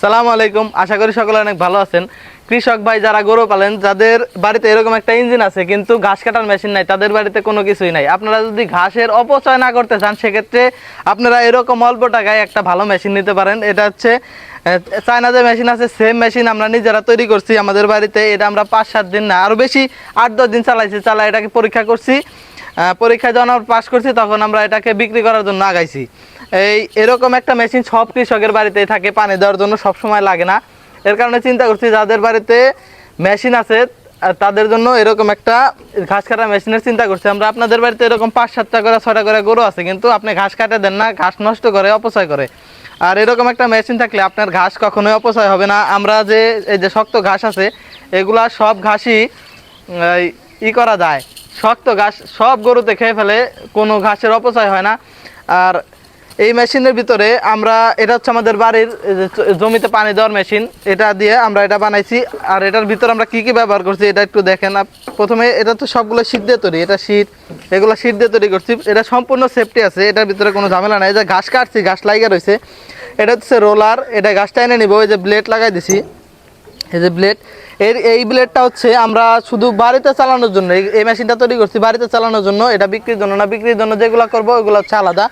আসসালামু আলাইকুম। আশা করি সকলে অনেক ভালো আছেন। কৃষক ভাই যারা গরু পালেন, যাদের বাড়িতে এরকম একটা ইঞ্জিন আছে কিন্তু ঘাস কাটার মেশিন নাই, তাদের বাড়িতে কোনো কিছুই নাই। আপনারা যদি ঘাসের অপচয় না করতে চান, সেক্ষেত্রে আপনারা এরকম অল্প টাকায় একটা ভালো মেশিন নিতে পারেন। এটা হচ্ছে চায়না যে মেশিন আছে, সেম মেশিন আমরা নিজেরা তৈরি করছি আমাদের বাড়িতে। এটা আমরা 5-7 দিন না, আরও বেশি 8-10 দিন চালাই এটাকে পরীক্ষা করছি। পরীক্ষায় যখন আমরা পাস করছি, তখন আমরা এটাকে বিক্রি করার জন্য আগাইছি। এরকম একটা মেশিন সব কৃষকের বাড়িতেই থাকে, পানি দেওয়ার জন্য সব সময় লাগে না। এর কারণে চিন্তা করছি যাদের বাড়িতে মেশিন আছে তাদের জন্য এরকম একটা ঘাস কাটা মেশিনের চিন্তা করছি আমরা। আপনাদের বাড়িতে এরকম 5-7টা করে 6টা করে গরু আছে, কিন্তু আপনি ঘাস কাটে দেন না, ঘাস নষ্ট করে, অপচয় করে। আর এরকম একটা মেশিন থাকলে আপনার ঘাস কখনোই অপচয় হবে না। আমরা যে এই যে শক্ত ঘাস আছে, এগুলা সব ঘাসই করা যায়। শক্ত ঘাস সব গরুতে খেয়ে ফেলে, কোনো ঘাসের অপচয় হয় না। আর এই মেশিনের ভিতরে আমরা, এটা হচ্ছে আমাদের বাড়ির জমিতে পানি দেওয়ার মেশিন, এটা দিয়ে আমরা এটা বানাইছি। আর এটার ভিতরে আমরা কি কি ব্যবহার করছি এটা একটু দেখেন। প্রথমে এটা তো সবগুলো শীট দিয়ে তৈরি, এটা শীট, এগুলো শীট দিয়ে তৈরি করছি। এটা সম্পূর্ণ সেফটি আছে, এটার ভিতরে কোনো ঝামেলা নাই। যে ঘাস কাটছি, ঘাস লাইগা রয়েছে, এটা হচ্ছে রোলার, এটা ঘাসটা এনে নিব। এই যে ব্লেড লাগাই দিছি, এই যে ব্লেড, এই ব্লেডটা হচ্ছে আমরা শুধু বাড়িতে চালানোর জন্য এই মেশিনটা তৈরি করছি, বাড়িতে চালানোর জন্য। এটা বিক্রির জন্য না, বিক্রির জন্য যেগুলো করবো ওগুলো হচ্ছে আলাদা।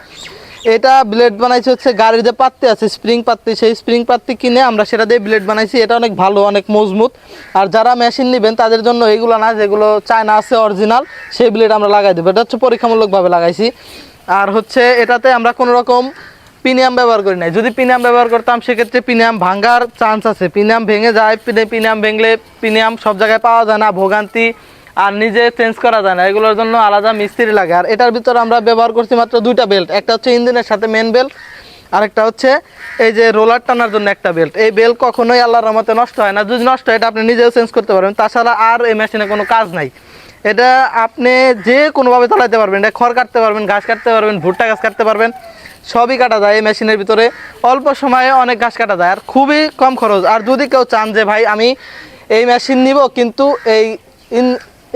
এটা ব্লেড বানাইছি হচ্ছে গাড়ির যে পাত্তি আছে, স্প্রিং পাত্তি, সেই স্প্রিং পাত্তি কিনে আমরা সেটা দিয়ে ব্লেড বানাইছি। এটা অনেক ভালো, অনেক মজবুত। আর যারা মেশিন নেবেন তাদের জন্য এইগুলো না, যেগুলো চায়না আছে অরিজিনাল, সেই ব্লেড আমরা লাগাই দেবো। এটা হচ্ছে পরীক্ষামূলকভাবে লাগাইছি। আর হচ্ছে এটাতে আমরা কোনো রকম প্রিমিয়াম ব্যবহার করি নাই। যদি প্রিমিয়াম ব্যবহার করতাম, সেক্ষেত্রে প্রিমিয়াম ভাঙার চান্স আছে, প্রিমিয়াম ভেঙে যায়। প্রিমিয়াম ভেঙলে প্রিমিয়াম সব জায়গায় পাওয়া যায় না, ভোগান্তি। আর নিজে চেঞ্জ করা যায় না, এগুলোর জন্য আলাদা মিস্ত্রি লাগে। আর এটার ভিতরে আমরা ব্যবহার করছি মাত্র 2টা বেল্ট, একটা হচ্ছে ইঞ্জিনের সাথে মেন বেল্ট, আরেকটা হচ্ছে এই যে রোলার টানার জন্য একটা বেল্ট। এই বেল্ট কখনোই আল্লাহর রহমতে নষ্ট হয় না, যদি নষ্ট হয় এটা আপনি নিজেও চেঞ্জ করতে পারবেন। তাছাড়া আর এই মেশিনে কোনো কাজ নাই। এটা আপনি যে কোনোভাবে চালাতে পারবেন, এটা খড় কাটতে পারবেন, ঘাস কাটতে পারবেন, ভুট্টা ঘাস কাটতে পারবেন, সবই কাটা যায় এই মেশিনের ভিতরে। অল্প সময়ে অনেক ঘাস কাটা যায় আর খুবই কম খরচ। আর যদি কেউ চান যে ভাই আমি এই মেশিন নিব কিন্তু এই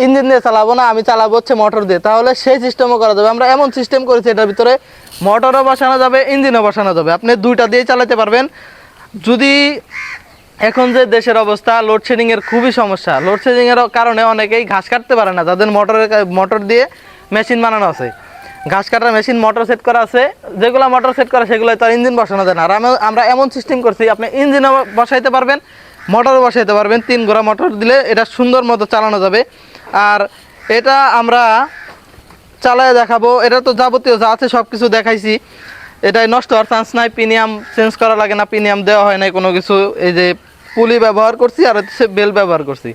ইঞ্জিন দিয়ে চালাবো না, আমি চালাবো হচ্ছে মোটর দিয়ে, তাহলে সেই সিস্টেমও করা যাবে। আমরা এমন সিস্টেম করেছি এটার ভিতরে মোটরও বসানো যাবে, ইঞ্জিনও বসানো যাবে, আপনি 2টা দিয়ে চালাতে পারবেন। যদি এখন যে দেশের অবস্থা, লোডশেডিংয়ের খুবই সমস্যা, লোডশেডিংয়ের কারণে অনেকেই ঘাস কাটতে পারে না, যাদের মোটর দিয়ে মেশিন বানানো আছে, ঘাস কাটার মেশিন মোটর সেট করা আছে। যেগুলো মোটর সেট করা সেগুলো তো ইঞ্জিন বসানো যায় না। আর আমরা এমন সিস্টেম করছি, আপনি ইঞ্জিনও বসাইতে পারবেন, মোটরও বসাইতে পারবেন। 3 ঘোড়া মোটর দিলে এটা সুন্দর মতো চালানো যাবে। আর এটা আমরা চালায় দেখাবো, এটা তো যাবতীয় যা আছে সব কিছু দেখাইছি। এটাই নষ্ট হওয়ার চান্স নাই, প্রিমিয়াম চেঞ্জ করা লাগে না, প্রিমিয়াম দেওয়া হয় নাই কোনো কিছু। এই যে পুলি ব্যবহার করছি আর হচ্ছে বেল ব্যবহার করছি,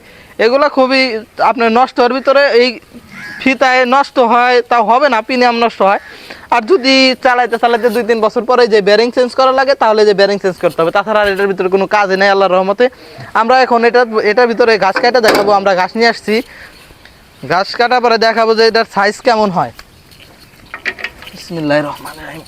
এগুলো খুবই আপনার নষ্ট হওয়ার ভিতরে, এই ফিতায় নষ্ট হয় তাও হবে না, প্রিমিয়াম নষ্ট হয়। আর যদি চালাইতে 2-3 বছর পরে যে ব্যারিং চেঞ্জ করা লাগে, তাহলে যে ব্যারিং চেঞ্জ করতে হবে। তাছাড়া আর এটার ভিতরে কোনো কাজই নেই আল্লাহর রহমতে। আমরা এখন এটার ভিতরে ঘাস কাটা দেখাবো। আমরা ঘাস নিয়ে আসছি, ঘাস কাটার পরে দেখাবো যে এটার সাইজ কেমন হয়। বিসমিল্লাহির রহমানির রহিম।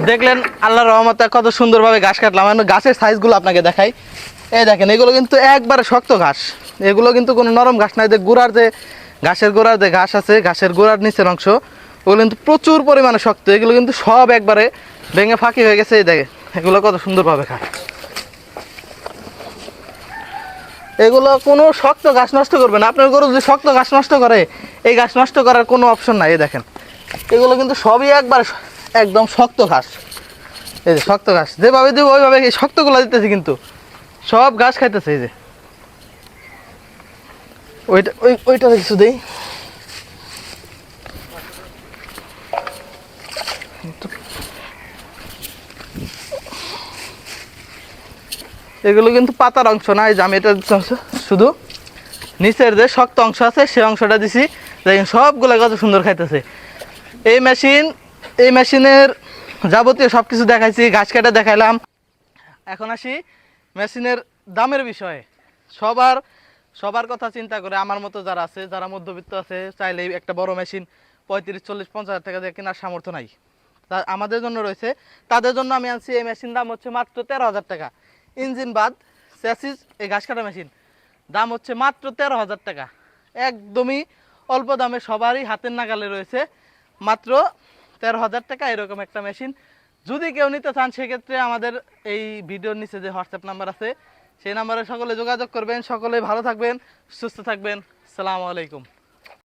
দেখলেন আল্লাহর রহমতে কত সুন্দরভাবে ঘাস কাটলাম। এখন গাছের সাইজগুলো আপনাকে দেখাই। এই দেখেন, এগুলো কিন্তু একবারে শক্ত ঘাস, এগুলো কিন্তু কোনো নরম ঘাস নাই। যে গোড়ার যে ঘাসের গোড়ার যে ঘাস আছে, ঘাসের গোড়ার নিচের অংশ, ওগুলো কিন্তু প্রচুর পরিমাণে শক্ত। এগুলো কিন্তু সব একবারে ভেঙে ফাঁকি হয়ে গেছে। এই দেখেন এগুলো কত সুন্দরভাবে খায়। এগুলো কোনো শক্ত ঘাস নষ্ট করবে না। আপনার গরু যদি শক্ত ঘাস নষ্ট করে, এই ঘাস নষ্ট করার কোনো অপশন নাই। এই দেখেন এগুলো কিন্তু সবই একবার একদম শক্ত ঘাস। এই যে শক্ত ঘাস যেভাবে দিব ওইভাবে এই শক্তগুলো দিতেছি, কিন্তু সব ঘাস খাইতেছে। এই যে ওইটা কিছু দেই। এগুলো কিন্তু পাতার অংশ না, এই যে আমি এটা শুধু নিচের যে শক্ত অংশ আছে সেই অংশটা দিছি। দেখেন সবগুলো কত সুন্দর খাইতেছে। এই মেশিনের যাবতীয় সব কিছু দেখাইছি, ঘাস কাটা দেখাইলাম। এখন আসি মেশিনের দামের বিষয়ে। সবার সবার কথা চিন্তা করে আমার মতো যারা আছে, যারা মধ্যবিত্ত আছে, চাইলে একটা বড় মেশিন 35, 40, 50 হাজার টাকা দিয়ে কেনার সামর্থ্য নাই, তা আমাদের জন্য রয়েছে। তাদের জন্য আমি আনছি এই মেশিন, দাম হচ্ছে মাত্র 13,000 টাকা। ইঞ্জিন বাদ চ্যাসিস, এই ঘাস কাটা মেশিন দাম হচ্ছে মাত্র 13,000 টাকা। একদমই অল্প দামে সবারই হাতের নাগালে রয়েছে, মাত্র 13,000 টাকা এরকম একটা মেশিন। যদি কেউ নিতে চান সেক্ষেত্রে আমাদের এই ভিডিওর নিচে যে হোয়াটসঅ্যাপ নাম্বার আছে সেই নাম্বারে সকলে যোগাযোগ করবেন। সকলে ভালো থাকবেন, সুস্থ থাকবেন। আসসালামু আলাইকুম।